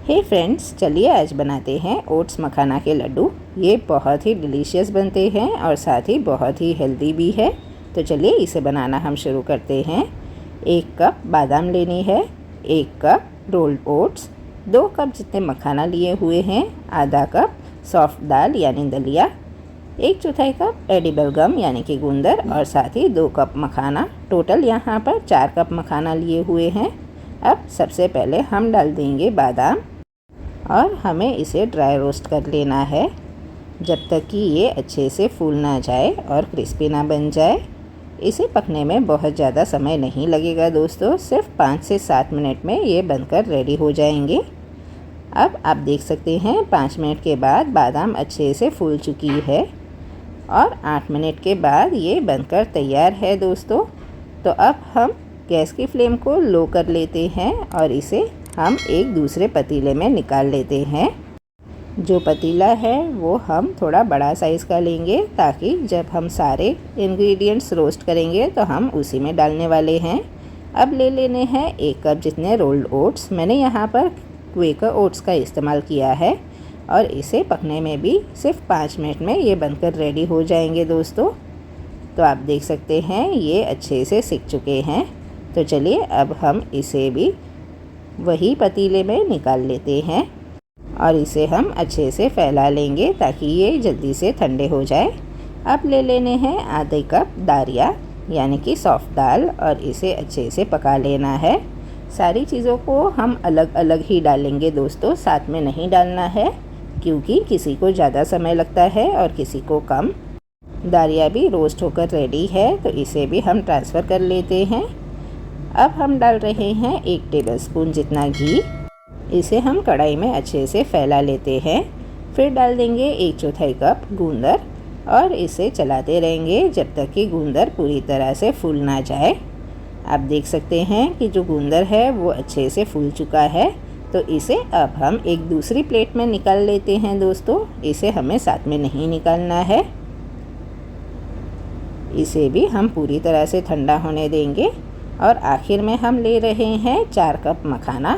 हे friends, चलिए आज बनाते हैं ओट्स मखाना के लड्डू। ये बहुत ही डिलीशियस बनते हैं और साथ ही बहुत ही हेल्दी भी है। तो चलिए इसे बनाना हम शुरू करते हैं। 1 कप बादाम लेनी है, 1 कप रोल्ड ओट्स, 2 कप जितने मखाना लिए हुए हैं, आधा कप सॉफ्ट दाल यानी दलिया, 1/4 कप एडिबल गम यानी कि गुंदर और साथ ही 2 कप मखाना। टोटल यहाँ पर 4 कप मखाना लिए हुए हैं। अब सबसे पहले हम डाल देंगे बादाम और हमें इसे ड्राई रोस्ट कर लेना है जब तक कि ये अच्छे से फूल ना जाए और क्रिस्पी ना बन जाए। इसे पकने में बहुत ज़्यादा समय नहीं लगेगा दोस्तों, सिर्फ 5 से 7 मिनट में ये बनकर रेडी हो जाएंगे। अब आप देख सकते हैं 5 मिनट के बाद बादाम अच्छे से फूल चुकी है और 8 मिनट के बाद ये बनकर तैयार है दोस्तों। तो अब हम गैस की फ्लेम को लो कर लेते हैं और इसे हम एक दूसरे पतीले में निकाल लेते हैं। जो पतीला है वो हम थोड़ा बड़ा साइज़ का लेंगे ताकि जब हम सारे इंग्रेडिएंट्स रोस्ट करेंगे तो हम उसी में डालने वाले हैं। अब ले लेने हैं 1 कप जितने रोल्ड ओट्स। मैंने यहाँ पर क्वेकर ओट्स का इस्तेमाल किया है और इसे पकने में भी सिर्फ 5 मिनट में ये बनकर रेडी हो जाएंगे दोस्तों। तो आप देख सकते हैं ये अच्छे से सिक चुके हैं। तो चलिए अब हम इसे भी वही पतीले में निकाल लेते हैं और इसे हम अच्छे से फैला लेंगे ताकि ये जल्दी से ठंडे हो जाए। अब ले लेने हैं आधे कप दारिया यानी कि सॉफ्ट दाल और इसे अच्छे से पका लेना है। सारी चीज़ों को हम अलग अलग ही डालेंगे दोस्तों, साथ में नहीं डालना है क्योंकि किसी को ज़्यादा समय लगता है और किसी को कम। दारिया भी रोस्ट होकर रेडी है तो इसे भी हम ट्रांसफ़र कर लेते हैं। अब हम डाल रहे हैं 1 टेबलस्पून जितना घी। इसे हम कढ़ाई में अच्छे से फैला लेते हैं। फिर डाल देंगे 1/4 कप गूंदर और इसे चलाते रहेंगे जब तक कि गूंदर पूरी तरह से फूल ना जाए। आप देख सकते हैं कि जो गूंदर है वो अच्छे से फूल चुका है। तो इसे अब हम एक दूसरी प्लेट में निकाल लेते हैं दोस्तों। इसे हमें साथ में नहीं निकालना है, इसे भी हम पूरी तरह से ठंडा होने देंगे। और आखिर में हम ले रहे हैं 4 कप मखाना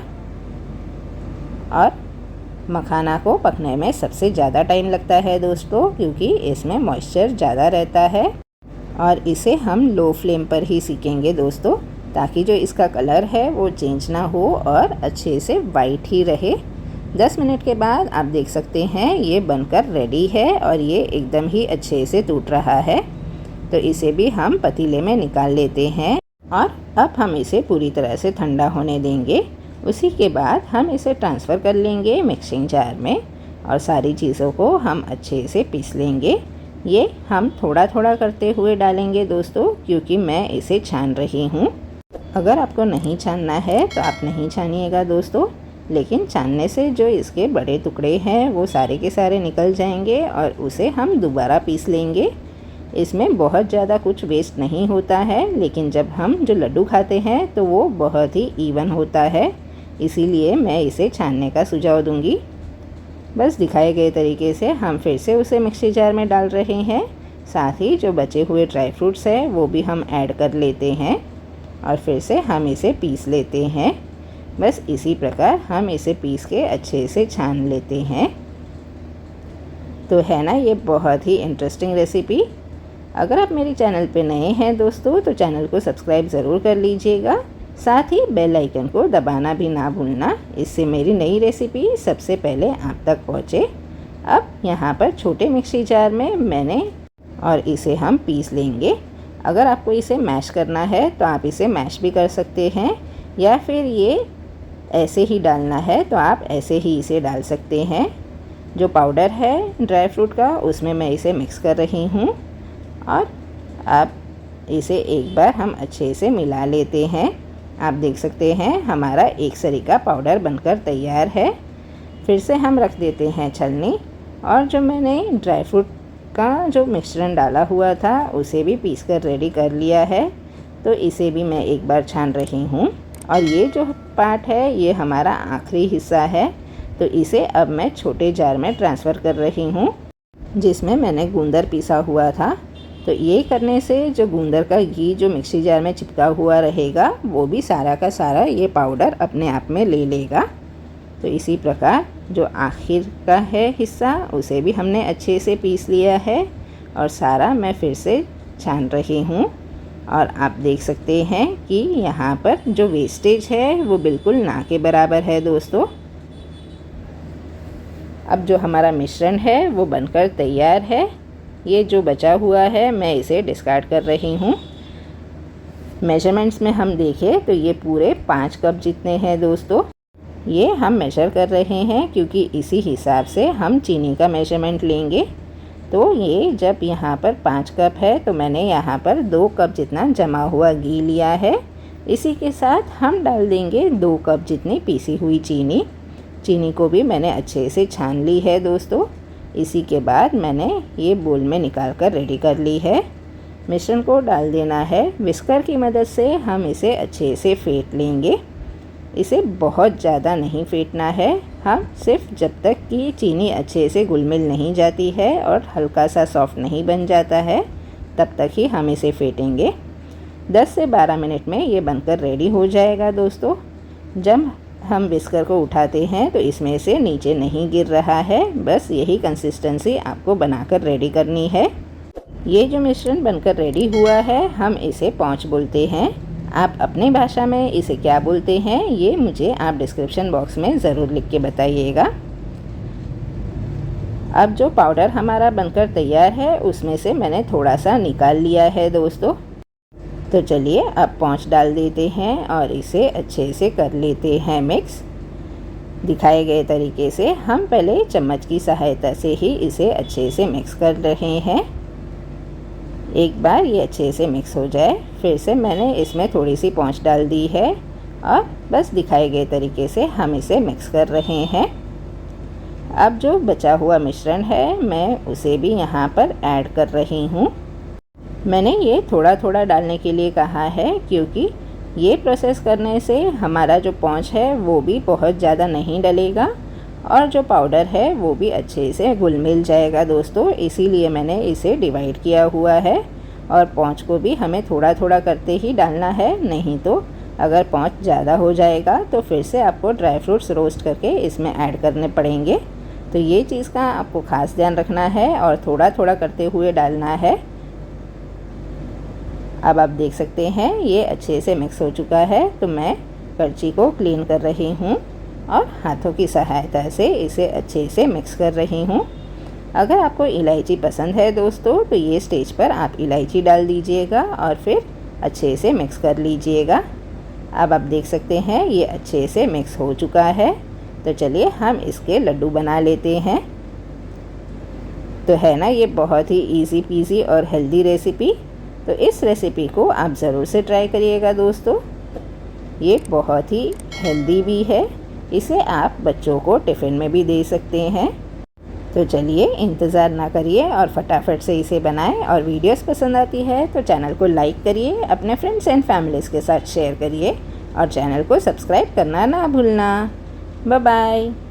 और मखाना को पकने में सबसे ज़्यादा टाइम लगता है दोस्तों क्योंकि इसमें मॉइस्चर ज़्यादा रहता है और इसे हम लो फ्लेम पर ही सेकेंगे दोस्तों ताकि जो इसका कलर है वो चेंज ना हो और अच्छे से वाइट ही रहे। 10 मिनट के बाद आप देख सकते हैं ये बनकर रेडी है और ये एकदम ही अच्छे से टूट रहा है। तो इसे भी हम पतीले में निकाल लेते हैं और अब हम इसे पूरी तरह से ठंडा होने देंगे। उसी के बाद हम इसे ट्रांसफ़र कर लेंगे मिक्सिंग जार में और सारी चीज़ों को हम अच्छे से पीस लेंगे। ये हम थोड़ा थोड़ा करते हुए डालेंगे दोस्तों क्योंकि मैं इसे छान रही हूँ। अगर आपको नहीं छानना है तो आप नहीं छानिएगा दोस्तों, लेकिन छानने से जो इसके बड़े टुकड़े हैं वो सारे के सारे निकल जाएंगे और उसे हम दोबारा पीस लेंगे। इसमें बहुत ज़्यादा कुछ वेस्ट नहीं होता है, लेकिन जब हम जो लड्डू खाते हैं तो वो बहुत ही इवन होता है, इसीलिए मैं इसे छानने का सुझाव दूंगी। बस दिखाए गए तरीके से हम फिर से उसे मिक्सी जार में डाल रहे हैं। साथ ही जो बचे हुए ड्राई फ्रूट्स हैं वो भी हम ऐड कर लेते हैं और फिर से हम इसे पीस लेते हैं। बस इसी प्रकार हम इसे पीस के अच्छे से छान लेते हैं। तो है ना ये बहुत ही इंटरेस्टिंग रेसिपी। अगर आप मेरे चैनल पे नए हैं दोस्तों तो चैनल को सब्सक्राइब ज़रूर कर लीजिएगा, साथ ही बेल आइकन को दबाना भी ना भूलना, इससे मेरी नई रेसिपी सबसे पहले आप तक पहुँचे। अब यहाँ पर छोटे मिक्सी जार में मैंने और इसे हम पीस लेंगे। अगर आपको इसे मैश करना है तो आप इसे मैश भी कर सकते हैं या फिर ये ऐसे ही डालना है तो आप ऐसे ही इसे डाल सकते हैं। जो पाउडर है ड्राई फ्रूट का उसमें मैं इसे मिक्स कर रही हूँ और अब इसे एक बार हम अच्छे से मिला लेते हैं। आप देख सकते हैं हमारा एक सरी का पाउडर बनकर तैयार है। फिर से हम रख देते हैं छलनी और जो मैंने ड्राई फ्रूट का जो मिश्रण डाला हुआ था उसे भी पीस कर रेडी कर लिया है। तो इसे भी मैं एक बार छान रही हूँ और ये जो पार्ट है ये हमारा आखिरी हिस्सा है। तो इसे अब मैं छोटे जार में ट्रांसफ़र कर रही हूँ जिसमें मैंने गूंदर पीसा हुआ था। तो ये करने से जो गूंदर का घी जो मिक्सी जार में चिपका हुआ रहेगा वो भी सारा का सारा ये पाउडर अपने आप में ले लेगा। तो इसी प्रकार जो आखिर का है हिस्सा उसे भी हमने अच्छे से पीस लिया है और सारा मैं फिर से छान रही हूँ। और आप देख सकते हैं कि यहाँ पर जो वेस्टेज है वो बिल्कुल ना के बराबर है दोस्तों। अब जो हमारा मिश्रण है वो बनकर तैयार है। ये जो बचा हुआ है मैं इसे डिस्कार्ड कर रही हूँ। मेजरमेंट्स में हम देखें तो ये पूरे 5 कप जितने हैं दोस्तों। ये हम मेजर कर रहे हैं क्योंकि इसी हिसाब से हम चीनी का मेजरमेंट लेंगे। तो ये जब यहाँ पर 5 कप है तो मैंने यहाँ पर 2 कप जितना जमा हुआ घी लिया है। इसी के साथ हम डाल देंगे 2 कप जितनी पीसी हुई चीनी। चीनी को भी मैंने अच्छे से छान ली है दोस्तों। इसी के बाद मैंने ये बोल में निकाल कर रेडी कर ली है। मिश्रण को डाल देना है। विस्कर की मदद से हम इसे अच्छे से फेंट लेंगे। इसे बहुत ज़्यादा नहीं फेंटना है, हम सिर्फ जब तक कि चीनी अच्छे से घुल मिल नहीं जाती है और हल्का सा सॉफ्ट नहीं बन जाता है तब तक ही हम इसे फेंटेंगे। 10 से 12 मिनट में ये बनकर रेडी हो जाएगा दोस्तों। जब हम विस्कर को उठाते हैं तो इसमें से नीचे नहीं गिर रहा है। बस यही कंसिस्टेंसी आपको बनाकर रेडी करनी है। ये जो मिश्रण बनकर रेडी हुआ है हम इसे पौंच बोलते हैं। आप अपनी भाषा में इसे क्या बोलते हैं ये मुझे आप डिस्क्रिप्शन बॉक्स में ज़रूर लिख के बताइएगा। अब जो पाउडर हमारा बनकर तैयार है उसमें से मैंने थोड़ा सा निकाल लिया है दोस्तों। तो चलिए अब पौंच डाल देते हैं और इसे अच्छे से कर लेते हैं मिक्स। दिखाए गए तरीके से हम पहले चम्मच की सहायता से ही इसे अच्छे से मिक्स कर रहे हैं। एक बार ये अच्छे से मिक्स हो जाए फिर से मैंने इसमें थोड़ी सी पौंच डाल दी है और बस दिखाए गए तरीके से हम इसे मिक्स कर रहे हैं। अब जो बचा हुआ मिश्रण है मैं उसे भी यहाँ पर ऐड कर रही हूँ। मैंने ये थोड़ा थोड़ा डालने के लिए कहा है क्योंकि ये प्रोसेस करने से हमारा जो पौंच है वो भी बहुत ज़्यादा नहीं डलेगा और जो पाउडर है वो भी अच्छे से घुल मिल जाएगा दोस्तों। इसीलिए मैंने इसे डिवाइड किया हुआ है और पौंच को भी हमें थोड़ा थोड़ा करते ही डालना है, नहीं तो अगर पौंच ज़्यादा हो जाएगा तो फिर से आपको ड्राई फ्रूट्स रोस्ट करके इसमें ऐड करने पड़ेंगे। तो ये चीज़ का आपको ख़ास ध्यान रखना है और थोड़ा थोड़ा करते हुए डालना है। अब आप देख सकते हैं ये अच्छे से मिक्स हो चुका है तो मैं करछी को क्लीन कर रही हूँ और हाथों की सहायता से इसे अच्छे से मिक्स कर रही हूँ। अगर आपको इलायची पसंद है दोस्तों तो ये स्टेज पर आप इलायची डाल दीजिएगा और फिर अच्छे से मिक्स कर लीजिएगा। अब आप देख सकते हैं ये अच्छे से मिक्स हो चुका है। तो चलिए हम इसके लड्डू बना लेते हैं। तो है ना ये बहुत ही इजी पीजी और हेल्दी रेसिपी। तो इस रेसिपी को आप ज़रूर से ट्राई करिएगा दोस्तों। ये बहुत ही हेल्दी भी है। इसे आप बच्चों को टिफ़िन में भी दे सकते हैं। तो चलिए इंतज़ार ना करिए और फटाफट से इसे बनाएं। और वीडियोस पसंद आती है तो चैनल को लाइक करिए, अपने फ्रेंड्स एंड फैमिलीज़ के साथ शेयर करिए और चैनल को सब्सक्राइब करना ना भूलना। Bye bye.